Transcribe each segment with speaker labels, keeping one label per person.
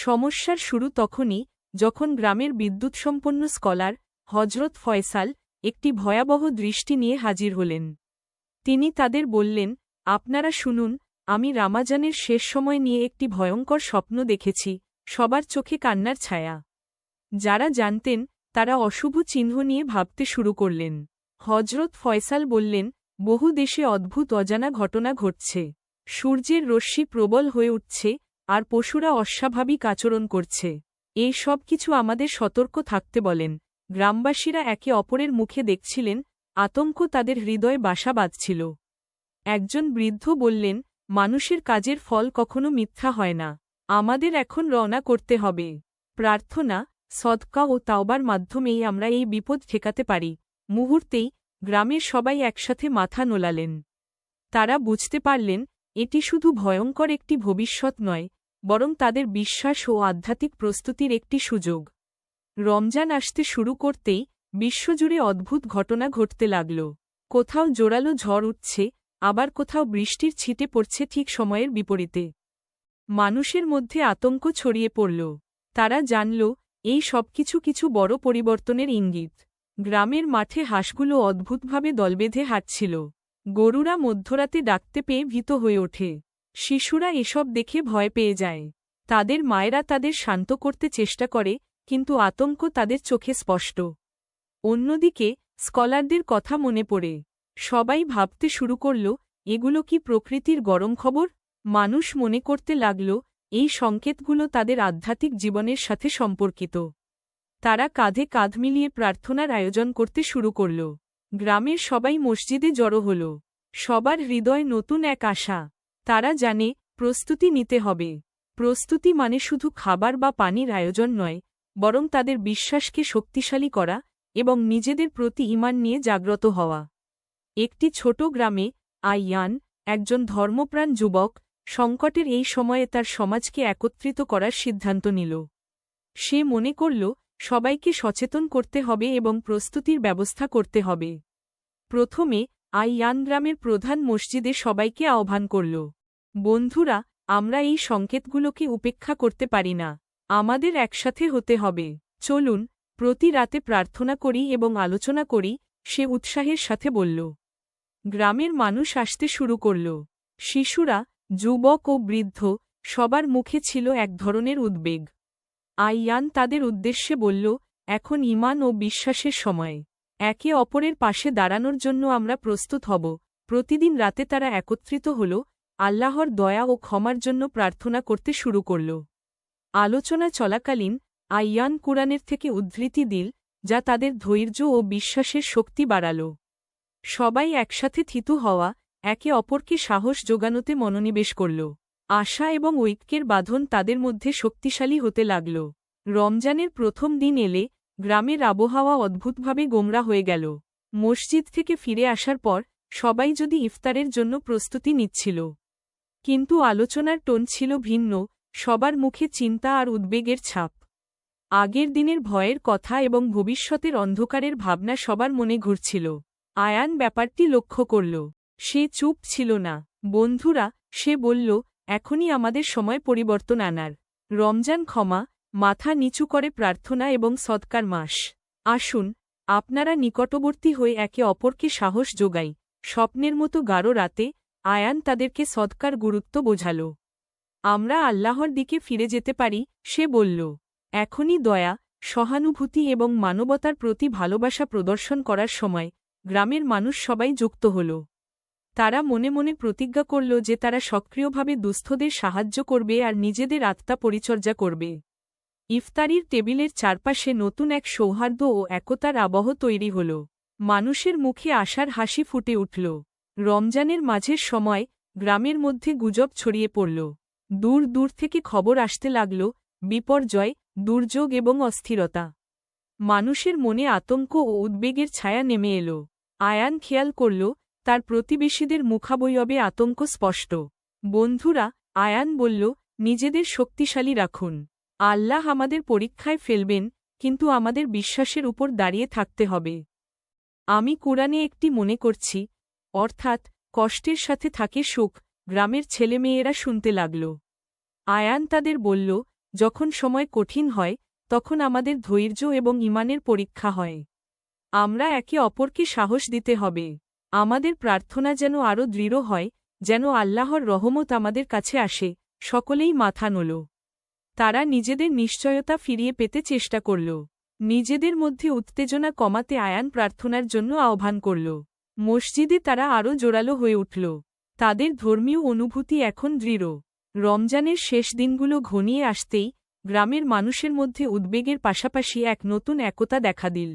Speaker 1: সমস্যার শুরু তখনই যখন গ্রামের বিদ্যুৎসম্পন্ন স্কলার হজরত ফয়সাল একটি ভয়াবহ দৃষ্টি নিয়ে হাজির হলেন। তিনি তাদের বললেন, আপনারা শুনুন, আমি রামাজানের শেষ সময় নিয়ে একটি ভয়ঙ্কর স্বপ্ন দেখেছি। সবার চোখে কান্নার ছায়া। যারা জানতেন তারা অশুভ চিহ্ন নিয়ে ভাবতে শুরু করলেন। হজরত ফয়সাল বললেন, বহু দেশে অদ্ভুত অজানা ঘটনা ঘটছে। সূর্যের রশ্মি প্রবল হয়ে উঠছে আর পশুরা অস্বাভাবিক আচরণ করছে। এই সব কিছু আমাদের সতর্ক থাকতে বলেন। গ্রামবাসীরা একে অপরের মুখে দেখছিলেন, আতঙ্ক তাদের হৃদয়ে বাসা বাঁধছিল। একজন বৃদ্ধ বললেন, মানুষের কাজের ফল কখনো মিথ্যা হয় না। আমাদের এখন রওনা করতে হবে। প্রার্থনা, সদকা ও তাওবার মাধ্যমেই আমরা এই বিপদ ঠেকাতে পারি। মুহূর্তেই গ্রামের সবাই একসাথে মাথা নোলালেন। তারা বুঝতে পারলেন, এটি শুধু ভয়ঙ্কর একটি ভবিষ্যৎ নয়, বরং তাদের বিশ্বাস ও আধ্যাত্মিক প্রস্তুতির একটি সুযোগ। রমজান আসতে শুরু করতেই বিশ্বজুড়ে অদ্ভুত ঘটনা ঘটতে লাগল। কোথাও জোরালো ঝড় উঠছে, আবার কোথাও বৃষ্টির ছিটে পড়ছে ঠিক সময়ের বিপরীতে। মানুষের মধ্যে আতঙ্ক ছড়িয়ে পড়ল। তারা জানল, এই সবকিছু কিছু বড় পরিবর্তনের ইঙ্গিত। গ্রামের মাঠে হাঁসগুলো অদ্ভুতভাবে দলবেঁধে হাঁটছিল। গরুরা মধ্যরাতে ডাকতে পেয়ে ভীত হয়ে ওঠে। শিশুরা এসব দেখে ভয় পেয়ে যায়। তাদের মায়েরা তাদের শান্ত করতে চেষ্টা করে, কিন্তু আতঙ্ক তাদের চোখে স্পষ্ট। অন্যদিকে স্কলারদের কথা মনে পড়ে। সবাই ভাবতে শুরু করল, এগুলো কি প্রকৃতির গরম খবর? মানুষ মনে করতে লাগল, এই সংকেতগুলো তাদের আধ্যাত্মিক জীবনের সাথে সম্পর্কিত। তারা কাঁধে কাঁধ মিলিয়ে প্রার্থনার আয়োজন করতে শুরু করল। গ্রামের সবাই মসজিদে জড়ো হল। সবার হৃদয় নতুন এক আশা। তারা জানে, প্রস্তুতি নিতে হবে। প্রস্তুতি মানে শুধু খাবার বা পানির আয়োজন নয়, বরং তাদের বিশ্বাসকে শক্তিশালী করা এবং নিজেদের প্রতি ঈমান নিয়ে জাগ্রত হওয়া। একটি ছোট গ্রামে আইয়ান, একজন ধর্মপ্রাণ যুবক, সংকটের এই সময়ে তার সমাজকে একত্রিত করার সিদ্ধান্ত নিল। সে মনে করল, সবাইকে সচেতন করতে হবে এবং প্রস্তুতির ব্যবস্থা করতে হবে। প্রথমে আইয়ান গ্রামের প্রধান মসজিদে সবাইকে আহ্বান করল, বন্ধুরা, আমরা এই সংকেতগুলোকে উপেক্ষা করতে পারি না। আমাদের একসাথে হতে হবে। চলুন, প্রতি রাতে প্রার্থনা করি এবং আলোচনা করি, সে উৎসাহের সাথে বলল। গ্রামের মানুষ আসতে শুরু করল। শিশুরা, যুবক ও বৃদ্ধ, সবার মুখে ছিল এক ধরনের উদ্বেগ। আইয়ান তাদের উদ্দেশ্যে বলল, এখন ঈমান ও বিশ্বাসের সময়। একে অপরের পাশে দাঁড়ানোর জন্য আমরা প্রস্তুত হব। প্রতিদিন রাতে তারা একত্রিত হল, আল্লাহর দয়া ও ক্ষমার জন্য প্রার্থনা করতে শুরু করল। আলোচনা চলাকালীন আইয়ান কুরআনের থেকে উদ্ধৃতি দিল, যা তাদের ধৈর্য ও বিশ্বাসের শক্তি বাড়াল। সবাই একসাথে থিতু হওয়া, একে অপরকে সাহস জোগানোতে মনোনিবেশ করল। আশা এবং ঐক্যের বাঁধন তাদের মধ্যে শক্তিশালী হতে লাগল। রমজানের প্রথম দিন এলে গ্রামের আবহাওয়া অদ্ভুতভাবে গোমরা হয়ে গেল। মসজিদ থেকে ফিরে আসার পর সবাই যদি ইফতারের জন্য প্রস্তুতি নিচ্ছিল, কিন্তু আলোচনার টোন ছিল ভিন্ন, সবার মুখে চিন্তা আর উদ্বেগের ছাপ। আগের দিনের ভয়ের কথা এবং ভবিষ্যতের অন্ধকারের ভাবনা সবার মনে ঘুরছিল। আয়ান ব্যাপারটি লক্ষ্য করল। সে চুপ ছিল না। বন্ধুরা, সে বলল, এখনই আমাদের সময় পরিবর্তন আনার। রমজান ক্ষমা, মাথা নিচু করে প্রার্থনা এবং সদকার মাস। আসুন, আপনারা নিকটবর্তী হয়ে একে অপরকে সাহস যোগাই। স্বপ্নের মতো গাঢ় রাতে আয়ান তাদেরকে সদকার গুরুত্ব বোঝাল। আমরা আল্লাহর দিকে ফিরে যেতে পারি, সে বলল। এখনই দয়া, সহানুভূতি এবং মানবতার প্রতি ভালোবাসা প্রদর্শন করার সময়। গ্রামের মানুষ সবাই যুক্ত হল। তারা মনে মনে প্রতিজ্ঞা করল যে তারা সক্রিয়ভাবে দুস্থদের সাহায্য করবে আর নিজেদের আত্মা পরিচর্যা করবে। ইফতারির টেবিলের চারপাশে নতুন এক সৌহার্দ্য ও একতার আবহ তৈরি হল। মানুষের মুখে আশার হাসি ফুটে উঠল। রমজানের মাঝের সময় গ্রামের মধ্যে গুজব ছড়িয়ে পড়ল। দূর দূর থেকে খবর আসতে লাগল, বিপর্যয়, দুর্যোগ এবং অস্থিরতা। মানুষের মনে আতঙ্ক ও উদ্বেগের ছায়া নেমে এল। আয়ান খেয়াল করল, তার প্রতিবেশীদের মুখাবয়বে আতঙ্ক স্পষ্ট। বন্ধুরা, আয়ান বলল, নিজেদের শক্তিশালী রাখুন। আল্লাহ আমাদের পরীক্ষায় ফেলবেন, কিন্তু আমাদের বিশ্বাসের উপর দাঁড়িয়ে থাকতে হবে। আমি কুরআনে একটি মনে করছি, অর্থাৎ কষ্টের সাথে থাকে সুখ। গ্রামের ছেলেমেয়েরা শুনতে লাগল। আয়ান তাদের বলল, যখন সময় কঠিন হয় তখন আমাদের ধৈর্য এবং ঈমানের পরীক্ষা হয়। আমরা একে অপরকে সাহস দিতে হবে। আমাদের প্রার্থনা যেন আরও দৃঢ় হয়, যেন আল্লাহর রহমত আমাদের কাছে আসে। সকলেই মাথা নোল। তারা নিজেদের নিশ্চয়তা ফিরিয়ে পেতে চেষ্টা করল। নিজেদের মধ্যে উত্তেজনা কমাতে আয়ান প্রার্থনার জন্য আহ্বান করল। মসজিদে তারা আরও জোরালো হয়ে উঠল। তাদের ধর্মীয় অনুভূতি এখন দৃঢ়। রমজানের শেষ দিনগুলো ঘনিয়ে আসতেই গ্রামের মানুষের মধ্যে উদ্বেগের পাশাপাশি এক নতুন একতা দেখা দিল।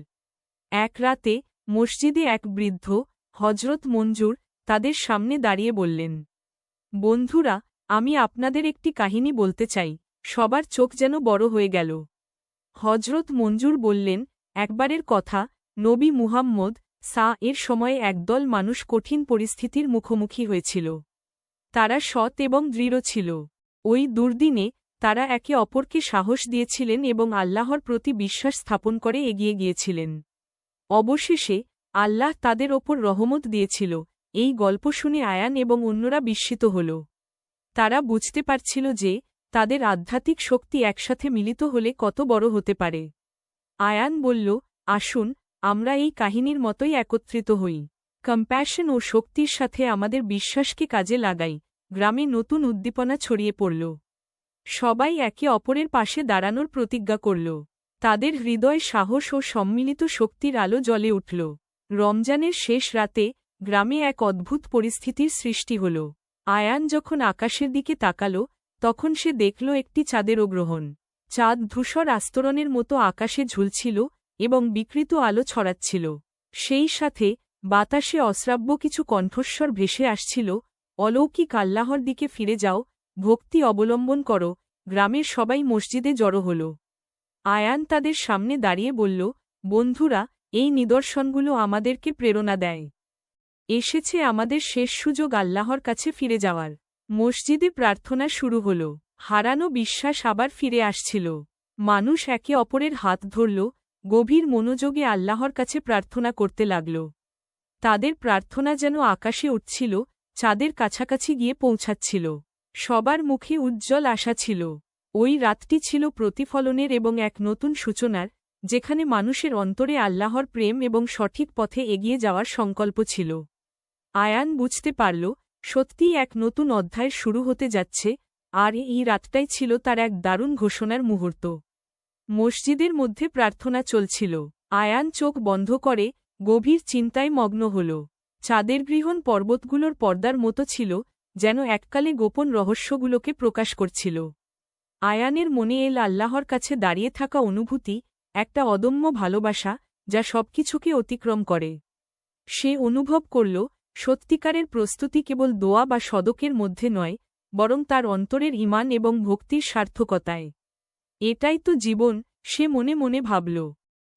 Speaker 1: এক রাতে মসজিদে এক বৃদ্ধ, হজরত মঞ্জুর, তাদের সামনে দাঁড়িয়ে বললেন, বন্ধুরা, আমি আপনাদের একটি কাহিনী বলতে চাই। সবার চোখ যেন বড় হয়ে গেল। হজরত মঞ্জুর বললেন, একবারের কথা, নবী মুহাম্মদ এর সময়ে একদল মানুষ কঠিন পরিস্থিতির মুখোমুখি হয়েছিল। তারা সৎ এবং দৃঢ় ছিল। ওই দুর্দিনে তারা একে অপরকে সাহস দিয়েছিলেন এবং আল্লাহর প্রতি বিশ্বাস স্থাপন করে এগিয়ে গিয়েছিলেন। অবশেষে আল্লাহ তাদের ওপর রহমত দিয়েছিল। এই গল্প শুনে আয়ান এবং অন্যরা বিস্মিত হল। তারা বুঝতে পারছিল যে তাদের আধ্যাত্মিক শক্তি একসাথে মিলিত হলে কত বড় হতে পারে। আয়ান বলল, আসুন আমরা এই কাহিনীর মতোই একত্রিত হই। কম্প্যাশন ও শক্তির সাথে আমাদের বিশ্বাসকে কাজে লাগাই। গ্রামে নতুন উদ্দীপনা ছড়িয়ে পড়ল। সবাই একে অপরের পাশে দাঁড়ানোর প্রতিজ্ঞা করল। তাদের হৃদয় সাহস ও সম্মিলিত শক্তির আলো জ্বলে উঠল। রমজানের শেষ রাতে গ্রামে এক অদ্ভুত পরিস্থিতির সৃষ্টি হল। আয়ান যখন আকাশের দিকে তাকাল তখন সে দেখল একটি চাঁদের গ্রহণ। চাঁদ ধূসর আস্তরণের মতো আকাশে ঝুলছিল এবং বিকৃত আলো ছড়াচ্ছিল। সেই সাথে বাতাসে অশ্রাব্য কিছু কণ্ঠস্বর ভেসে আসছিল, অলৌকিক আল্লাহর দিকে ফিরে যাও, ভক্তি অবলম্বন করো। গ্রামের সবাই মসজিদে জড়ো হল। আয়ান তাদের সামনে দাঁড়িয়ে বলল, বন্ধুরা, এই নিদর্শনগুলো আমাদেরকে প্রেরণা দেয়। এসেছে আমাদের শেষ সুযোগ আল্লাহর কাছে ফিরে যাওয়ার। মসজিদে প্রার্থনা শুরু হল। হারানো বিশ্বাস আবার ফিরে আসছিল। মানুষ একে অপরের হাত ধরল, গভীর মনোযোগে আল্লাহর কাছে প্রার্থনা করতে লাগল। তাদের প্রার্থনা যেন আকাশে উঠছিল, চাঁদের কাছাকাছি গিয়ে পৌঁছাচ্ছিল। সবার মুখে উজ্জ্বল আশা ছিল। ওই রাতটি ছিল প্রতিফলনের এবং এক নতুন সূচনার, যেখানে মানুষের অন্তরে আল্লাহর প্রেম এবং সঠিক পথে এগিয়ে যাওয়ার সংকল্প ছিল। আয়ান বুঝতে পারল, সত্যিই এক নতুন অধ্যায় শুরু হতে যাচ্ছে, আর এই রাতটাই ছিল তার এক দারুণ ঘোষণার মুহূর্ত। মসজিদের মধ্যে প্রার্থনা চলছিল। আয়ান চোখ বন্ধ করে গভীর চিন্তায় মগ্ন হল। চাঁদের গৃহণ পর্বতগুলোর পর্দার মতো ছিল, যেন এককালে গোপন রহস্যগুলোকে প্রকাশ করছিল। আয়ানের মনে এল আল্লাহর কাছে দাঁড়িয়ে থাকা অনুভূতি, একটা অদম্য ভালোবাসা যা সবকিছুকে অতিক্রম করে। সে অনুভব করল, সত্যিকারের প্রস্তুতি কেবল দোয়া বা সদকের মধ্যে নয়, বরং তার অন্তরের ঈমান এবং ভক্তির সার্থকতায়। এটাই তো জীবন, সে মনে মনে ভাবল।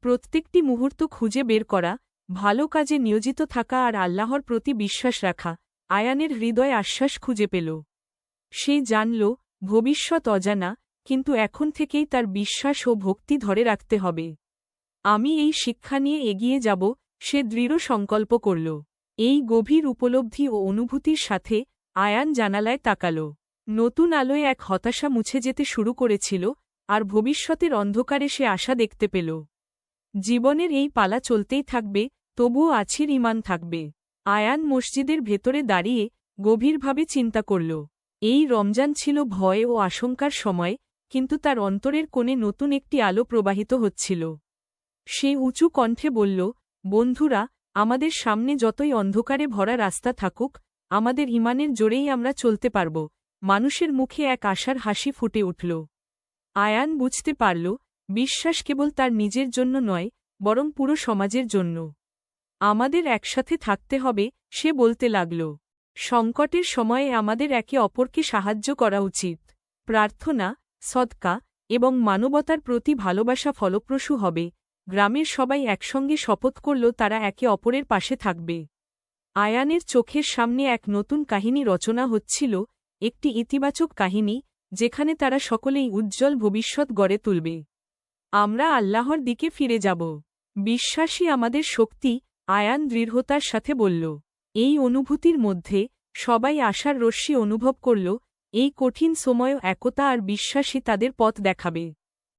Speaker 1: প্রত্যেকটি মুহূর্ত খুঁজে বের করা, ভালো কাজে নিয়োজিত থাকা আর আল্লাহর প্রতি বিশ্বাস রাখা। আয়ানের হৃদয় আশ্বাস খুঁজে পেল। সে জানল, ভবিষ্যৎ অজানা, কিন্তু এখন থেকেই তার বিশ্বাস ও ভক্তি ধরে রাখতে হবে। আমি এই শিক্ষা নিয়ে এগিয়ে যাব, সে দৃঢ় সংকল্প করল। এই গভীর উপলব্ধি ও অনুভূতির সাথে আয়ান জানালায় তাকাল। নতুন আলোয় এক হতাশা মুছে যেতে শুরু করেছিল, আর ভবিষ্যতের অন্ধকারে সে আশা দেখতে পেল। জীবনের এই পালা চলতেই থাকবে, তবুও আছির ঈমান থাকবে। আয়ান মসজিদের ভেতরে দাঁড়িয়ে গভীরভাবে চিন্তা করল। এই রমজান ছিল ভয় ও আশঙ্কার সময়, কিন্তু তার অন্তরের কোণে নতুন একটি আলো প্রবাহিত হচ্ছিল। সে উঁচু কণ্ঠে বলল, বন্ধুরা, আমাদের সামনে যতই অন্ধকারে ভরা রাস্তা থাকুক, আমাদের ঈমানের জোরেই আমরা চলতে পারব। মানুষের মুখে এক আশার হাসি ফুটে উঠল। আয়ান বুঝতে পারল, বিশ্বাস কেবল তার নিজের জন্য নয়, বরং পুরো সমাজের জন্য। আমাদের একসাথে থাকতে হবে, সে বলতে লাগল। সংকটের সময়ে আমাদের একে অপরকে সাহায্য করা উচিত। প্রার্থনা, সদকা এবং মানবতার প্রতি ভালোবাসা ফলপ্রসূ হবে। গ্রামের সবাই একসঙ্গে শপথ করল তারা একে অপরের পাশে থাকবে। আয়ানের চোখের সামনে এক নতুন কাহিনী রচনা হচ্ছিল, একটি ইতিবাচক কাহিনী, যেখানে তারা সকলেই উজ্জ্বল ভবিষ্যৎ গড়ে তুলবে। আমরা আল্লাহর দিকে ফিরে যাব। বিশ্বাসই আমাদের শক্তি, আয়ান দৃঢ়তার সাথে বলল। এই অনুভূতির মধ্যে সবাই আশার রশ্মি অনুভব করল, এই কঠিন সময়ও একতা আর বিশ্বাসই তাদের পথ দেখাবে।